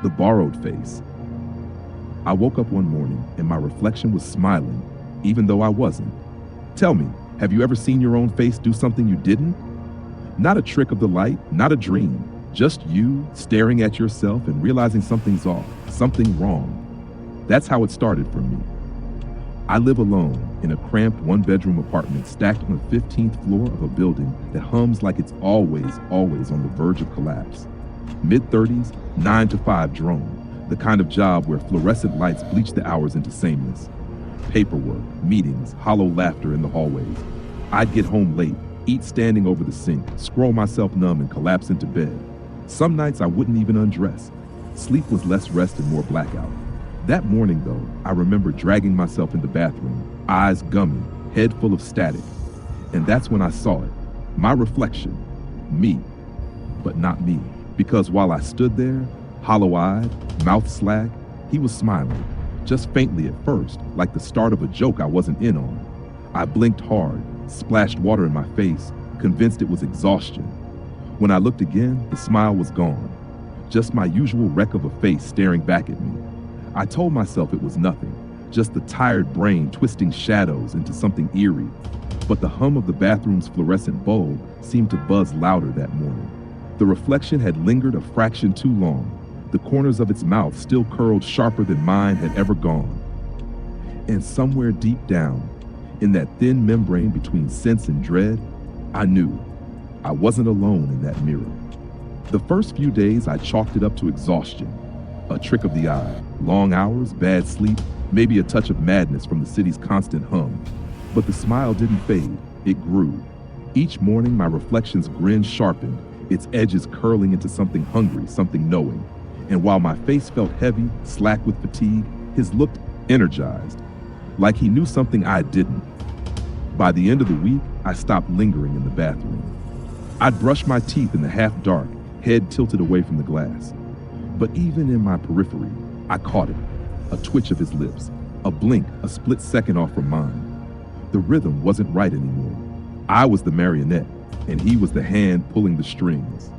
The borrowed face. I woke up one morning and my reflection was smiling, even though I wasn't. Tell me, have you ever seen your own face do something you didn't? Not a trick of the light, not a dream, just you staring at yourself and realizing something's off, something wrong. That's how it started for me. I live alone in a cramped one-bedroom apartment stacked on the 15th floor of a building that hums like it's always on the verge of collapse. Mid-30s, 9-to-5 drone, the kind of job where fluorescent lights bleach the hours into sameness. Paperwork, meetings, hollow laughter in the hallways. I'd get home late, eat standing over the sink, scroll myself numb and collapse into bed. Some nights I wouldn't even undress. Sleep was less rest and more blackout. That morning, though, I remember dragging myself in the bathroom, eyes gummy, head full of static. And that's when I saw it. My reflection. Me. But not me. Because while I stood there, hollow-eyed, mouth slack, he was smiling. Just faintly at first, like the start of a joke I wasn't in on. I blinked hard, splashed water in my face, convinced it was exhaustion. When I looked again, the smile was gone. Just my usual wreck of a face staring back at me. I told myself it was nothing, just the tired brain twisting shadows into something eerie. But the hum of the bathroom's fluorescent bulb seemed to buzz louder that morning. The reflection had lingered a fraction too long. The corners of its mouth still curled sharper than mine had ever gone. And somewhere deep down, in that thin membrane between sense and dread, I knew I wasn't alone in that mirror. The first few days I chalked it up to exhaustion. A trick of the eye, long hours, bad sleep, maybe a touch of madness from the city's constant hum. But the smile didn't fade, it grew. Each morning my reflection's grin sharpened, its edges curling into something hungry, something knowing. And while my face felt heavy, slack with fatigue, his looked energized, like he knew something I didn't. By the end of the week, I stopped lingering in the bathroom. I'd brush my teeth in the half-dark, head tilted away from the glass. But even in my periphery, I caught it. A twitch of his lips, a blink, a split second off from mine. The rhythm wasn't right anymore. I was the marionette, and he was the hand pulling the strings.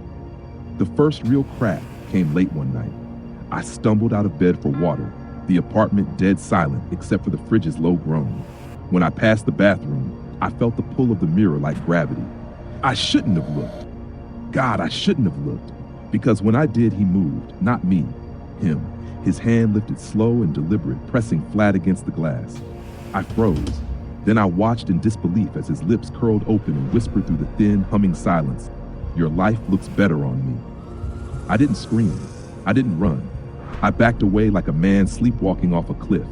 The first real crack came late one night. I stumbled out of bed for water, the apartment dead silent except for the fridge's low groan. When I passed the bathroom, I felt the pull of the mirror like gravity. I shouldn't have looked. God, I shouldn't have looked. Because when I did, he moved, not me, him. His hand lifted slow and deliberate, pressing flat against the glass. I froze. Then I watched in disbelief as his lips curled open and whispered through the thin, humming silence, "Your life looks better on me." I didn't scream. I didn't run. I backed away like a man sleepwalking off a cliff.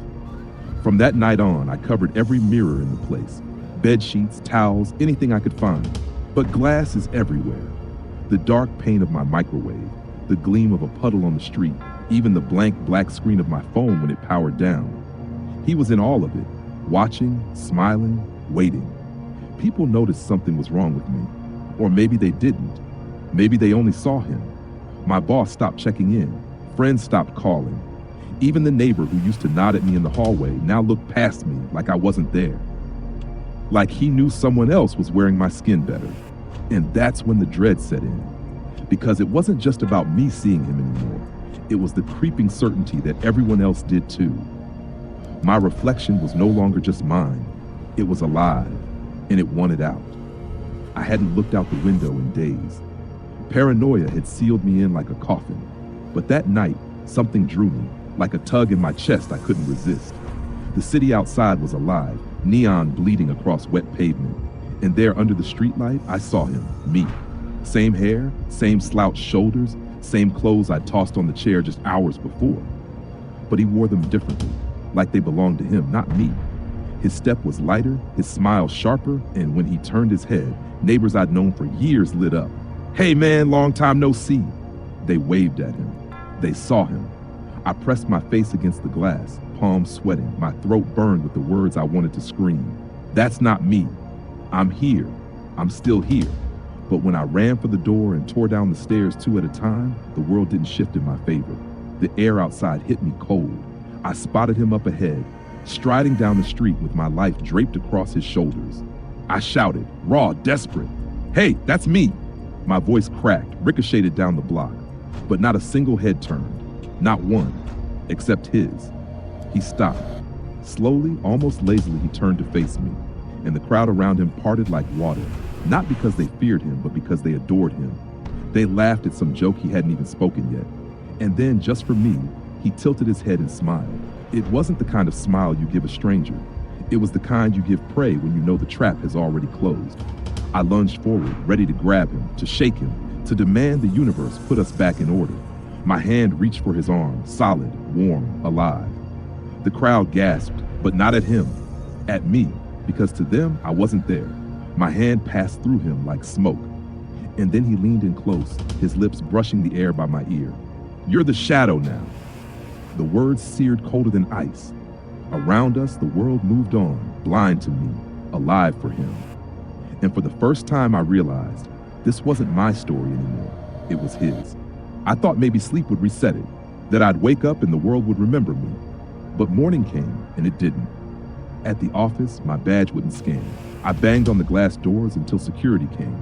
From that night on, I covered every mirror in the place. Bed sheets, towels, anything I could find. But glass is everywhere. The dark pane of my microwave, the gleam of a puddle on the street, even the blank black screen of my phone when it powered down. He was in all of it, watching, smiling, waiting. People noticed something was wrong with me. Or maybe they didn't. Maybe they only saw him. My boss stopped checking in. Friends stopped calling. Even the neighbor who used to nod at me in the hallway now looked past me like I wasn't there. Like he knew someone else was wearing my skin better. And that's when the dread set in. Because it wasn't just about me seeing him anymore. It was the creeping certainty that everyone else did too. My reflection was no longer just mine. It was alive, and it wanted out. I hadn't looked out the window in days. Paranoia had sealed me in like a coffin. But that night, something drew me, like a tug in my chest I couldn't resist. The city outside was alive, neon bleeding across wet pavement. And there under the streetlight, I saw him, me. Same hair, same slouched shoulders, same clothes I'd tossed on the chair just hours before. But he wore them differently, like they belonged to him, not me. His step was lighter, his smile sharper, and when he turned his head, neighbors I'd known for years lit up. "Hey man, long time no see." They waved at him. They saw him. I pressed my face against the glass, palms sweating, my throat burned with the words I wanted to scream. "That's not me. I'm here. I'm still here." But when I ran for the door and tore down the stairs two at a time, the world didn't shift in my favor. The air outside hit me cold. I spotted him up ahead, striding down the street with my life draped across his shoulders. I shouted, raw, desperate, "Hey, that's me!" My voice cracked, ricocheted down the block, but not a single head turned. Not one, except his. He stopped. Slowly, almost lazily, he turned to face me, and the crowd around him parted like water, not because they feared him, but because they adored him. They laughed at some joke he hadn't even spoken yet. And then, just for me, he tilted his head and smiled. It wasn't the kind of smile you give a stranger. It was the kind you give prey when you know the trap has already closed. I lunged forward, ready to grab him, to shake him, to demand the universe put us back in order. My hand reached for his arm, solid, warm, alive. The crowd gasped, but not at him, at me, because to them, I wasn't there. My hand passed through him like smoke. And then he leaned in close, his lips brushing the air by my ear. "You're the shadow now." The words seared colder than ice. Around us, the world moved on, blind to me, alive for him. And for the first time, I realized this wasn't my story anymore. It was his. I thought maybe sleep would reset it, that I'd wake up and the world would remember me. But morning came, and it didn't. At the office, my badge wouldn't scan. I banged on the glass doors until security came.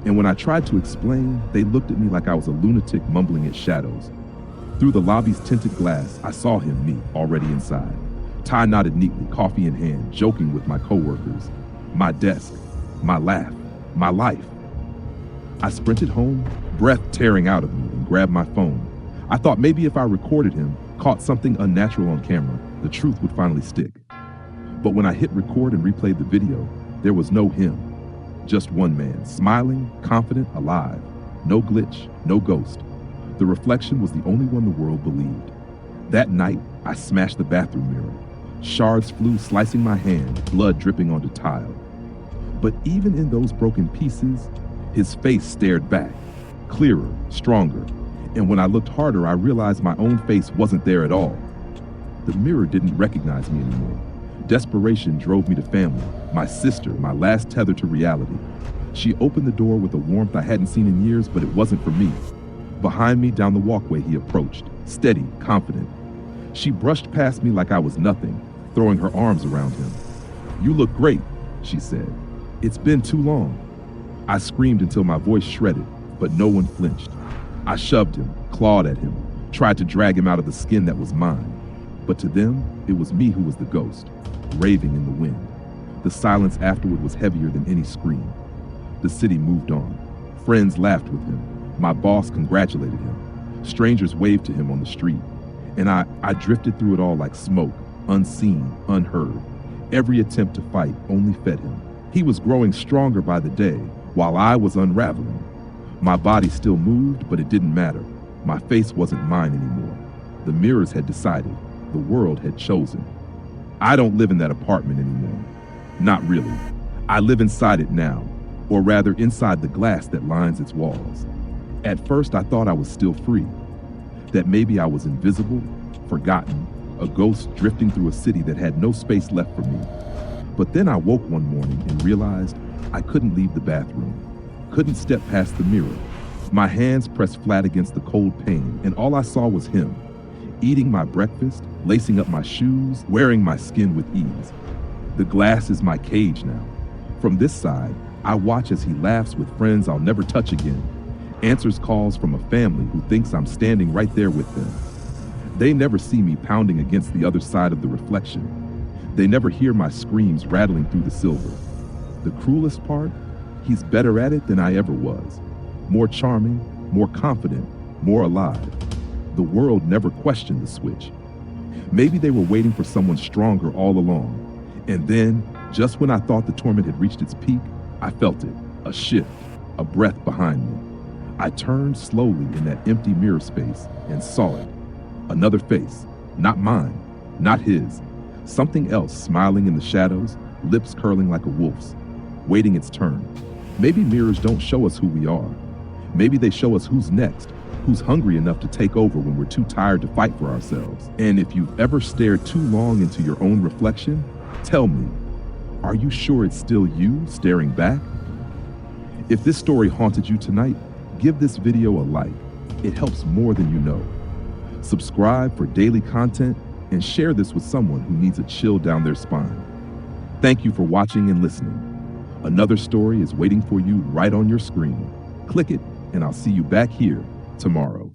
And when I tried to explain, they looked at me like I was a lunatic mumbling at shadows. Through the lobby's tinted glass, I saw him, me, already inside. Tie knotted neatly, coffee in hand, joking with my coworkers. My desk, my laugh, my life. I sprinted home, breath tearing out of me, and grabbed my phone. I thought maybe if I recorded him, caught something unnatural on camera, the truth would finally stick. But when I hit record and replayed the video, there was no him. Just one man, smiling, confident, alive. No glitch, no ghost. The reflection was the only one the world believed. That night, I smashed the bathroom mirror. Shards flew, slicing my hand, blood dripping onto tile. But even in those broken pieces, his face stared back, clearer, stronger. And when I looked harder, I realized my own face wasn't there at all. The mirror didn't recognize me anymore. Desperation drove me to family, my sister, my last tether to reality. She opened the door with a warmth I hadn't seen in years, but it wasn't for me. Behind me, down the walkway, he approached, steady, confident. She brushed past me like I was nothing, throwing her arms around him. "You look great," she said. "It's been too long." I screamed until my voice shredded, but no one flinched. I shoved him, clawed at him, tried to drag him out of the skin that was mine. But to them, it was me who was the ghost, raving in the wind. The silence afterward was heavier than any scream. The city moved on. Friends laughed with him. My boss congratulated him. Strangers waved to him on the street. And I drifted through it all like smoke, unseen, unheard. Every attempt to fight only fed him. He was growing stronger by the day, while I was unraveling. My body still moved, but it didn't matter. My face wasn't mine anymore. The mirrors had decided. The world had chosen. I don't live in that apartment anymore. Not really. I live inside it now, or rather inside the glass that lines its walls. At first, I thought I was still free, that maybe I was invisible, forgotten, a ghost drifting through a city that had no space left for me. But then I woke one morning and realized I couldn't leave the bathroom, couldn't step past the mirror. My hands pressed flat against the cold pane, and all I saw was him, eating my breakfast, lacing up my shoes, wearing my skin with ease. The glass is my cage now. From this side, I watch as he laughs with friends I'll never touch again, answers calls from a family who thinks I'm standing right there with them. They never see me pounding against the other side of the reflection. They never hear my screams rattling through the silver. The cruelest part? He's better at it than I ever was. More charming, more confident, more alive. The world never questioned the switch. Maybe they were waiting for someone stronger all along. And then, just when I thought the torment had reached its peak, I felt it, a shift, a breath behind me. I turned slowly in that empty mirror space and saw it. Another face, not mine, not his. Something else smiling in the shadows, lips curling like a wolf's, waiting its turn. Maybe mirrors don't show us who we are. Maybe they show us who's next, who's hungry enough to take over when we're too tired to fight for ourselves. And if you've ever stared too long into your own reflection, tell me, are you sure it's still you staring back? If this story haunted you tonight, give this video a like. It helps more than you know. Subscribe for daily content and share this with someone who needs a chill down their spine. Thank you for watching and listening. Another story is waiting for you right on your screen. Click it, and I'll see you back here tomorrow.